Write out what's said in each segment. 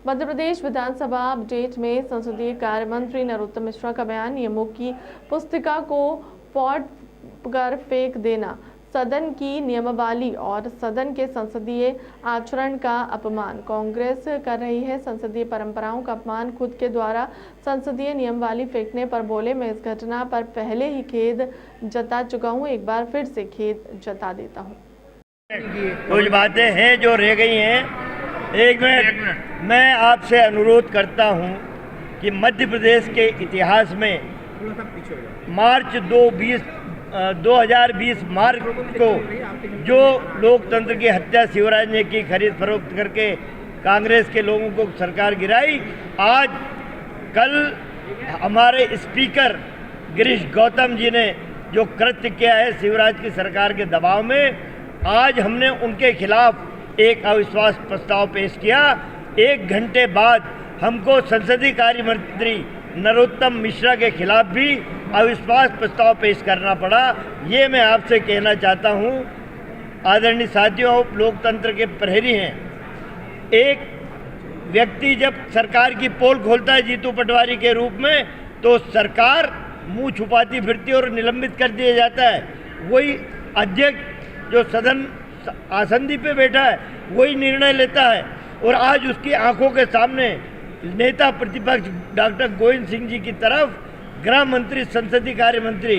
मध्य प्रदेश विधानसभा update में संसदीय कार्य मंत्री नरोत्तम मिश्रा का बयान, नियमों की पुस्तिका को पॉट कर फेंक देना सदन की नियमावली और सदन के संसदीय आचरण का अपमान। कांग्रेस कर रही है संसदीय परंपराओं का अपमान। खुद के द्वारा संसदीय नियमावली फेंकने पर बोले, मैं इस घटना पर पहले ही खेद जता चुका हूं, एक बार फिर से खेद जता देता हूं। कुछ बातें हैं जो रह गई हैं। एक मिनट, मैं आपसे अनुरोध करता हूं कि मध्य प्रदेश के इतिहास में मार्च 2020 मार्च को जो लोकतंत्र की हत्या शिवराज ने की, खरीद फरोख्त करके कांग्रेस के लोगों को सरकार गिराई, आज कल हमारे स्पीकर गिरीश गौतम जी ने जो कृत्य किया है शिवराज की सरकार के दबाव में, आज हमने उनके खिलाफ एक अविश्वास प्रस्ताव पेश किया। 1 घंटे बाद हमको संसदीय कार्य मंत्री नरोत्तम मिश्रा के खिलाफ भी अविश्वास प्रस्ताव पेश करना पड़ा। ये मैं आपसे कहना चाहता हूँ, आदरणीय साथियों, लोकतंत्र के प्रहरी हैं। एक व्यक्ति जब सरकार की पोल खोलता है जीतू पटवारी के रूप में, तो सरकार मुंह छुपाती फिरती और निलंबित कर दिया जाता है। वही अध्यक्ष जो सदन आसंदी पे बैठा है वही निर्णय लेता है, और आज उसकी आंखों के सामने नेता प्रतिपक्ष डॉक्टर गोविंद सिंह जी की तरफ गृह मंत्री संसदीय कार्य मंत्री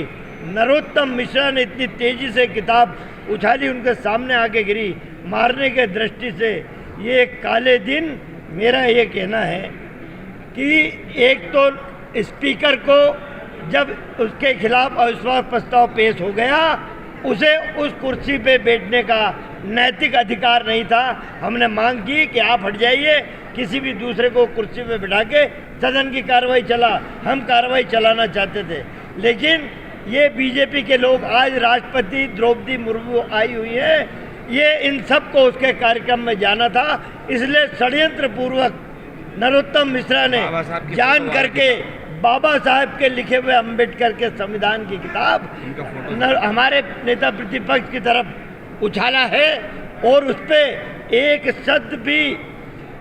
नरोत्तम मिश्रा ने इतनी तेजी से किताब उछाली, उनके सामने आके गिरी मारने के दृष्टि से। ये काले दिन, मेरा ये कहना है कि एक तो स्पीकर को जब उसके खिलाफ अविश्वास प्रस्ताव पेश हो गया, उसे उस कुर्सी पे बैठने का नैतिक अधिकार नहीं था। हमने मांग की कि आप हट जाइए, किसी भी दूसरे को कुर्सी पे बिठा के सदन की कार्रवाई चला। हम कार्रवाई चलाना चाहते थे, लेकिन ये बीजेपी के लोग, आज राष्ट्रपति द्रौपदी मुर्मू आई हुई है, ये इन सब को उसके कार्यक्रम में जाना था, इसलिए षड्यंत्र पूर्वक नरोत्तम मिश्रा ने जान करके बाबा साहब के लिखे हुए अम्बेडकर के संविधान की किताब हमारे नेता प्रतिपक्ष की तरफ उछाला है, और उस पर एक शब्द भी,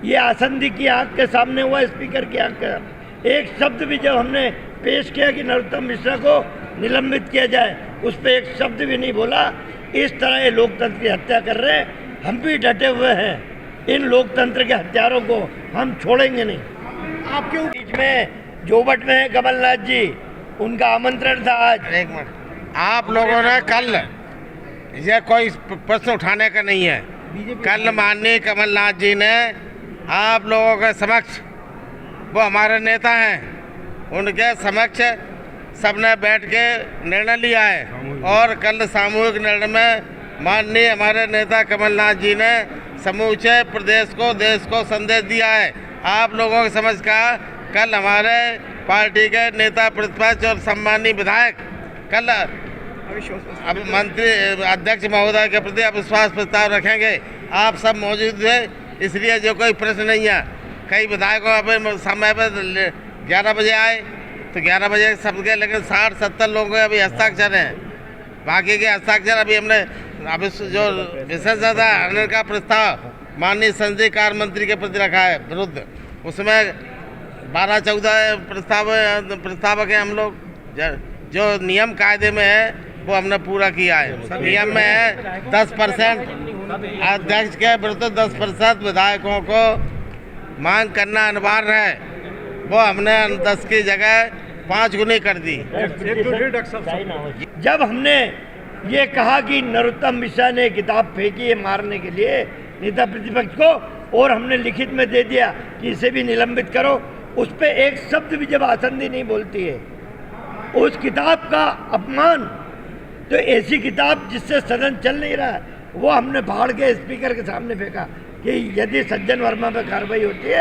ये आसंदी की आंख के सामने हुआ, स्पीकर की आंख के, एक शब्द भी जब हमने पेश किया कि नरोत्तम मिश्रा को निलंबित किया जाए, उस पर एक शब्द भी नहीं बोला। इस तरह ये लोकतंत्र की हत्या कर रहे हैं। हम भी डटे हुए हैं, इन लोकतंत्र के हत्यारों को हम छोड़ेंगे नहीं। आपके बीच में जोबट में है कमलनाथ जी, उनका आमंत्रण था आज। एक मिनट, आप लोगों ने कल, ये कोई प्रश्न उठाने का नहीं है, कल माननीय कमलनाथ जी ने आप लोगों के समक्ष, वो हमारे नेता हैं, उनके समक्ष सबने बैठ के निर्णय लिया है, और कल सामूहिक निर्णय में माननीय हमारे नेता कमलनाथ जी ने समूचे प्रदेश को, देश को संदेश दिया है। आप लोगों की समझ का कल हमारे पार्टी के नेता प्रतिपक्ष और सम्मानीय विधायक कल अब मंत्री अध्यक्ष महोदय के प्रति अविश्वास प्रस्ताव रखेंगे। आप सब मौजूद थे, इसलिए जो कोई प्रश्न नहीं है। कई विधायकों अपने समय पर 11 बजे आए तो 11 बजे सबके, लेकिन 60-70 लोगों के अभी हस्ताक्षर हैं, बाकी के हस्ताक्षर अभी हमने अभी जो विशेष हनन का प्रस्ताव माननीय संसदीय कार्य मंत्री के प्रति रखा है विरुद्ध, उसमें 12-14 प्रस्तावक हैं हम लोग। जो नियम कायदे में है वो हमने पूरा किया है। नियम में है 10% अध्यक्ष के विरुद्ध 10% विधायकों को मांग करना अनिवार्य है, वो हमने 10 की जगह 5 गुनी कर दी। जब हमने ये कहा कि नरोत्तम मिश्रा ने किताब फेंकी है मारने के लिए नेता प्रतिपक्ष को, और हमने लिखित में दे दिया कि इसे भी निलंबित करो, उस पर एक शब्द भी जब आसंदी नहीं बोलती है, उस किताब का अपमान, तो ऐसी किताब जिससे सदन चल नहीं रहा है, वो हमने फाड़ के स्पीकर के सामने फेंका कि यदि सज्जन वर्मा पर कार्रवाई होती है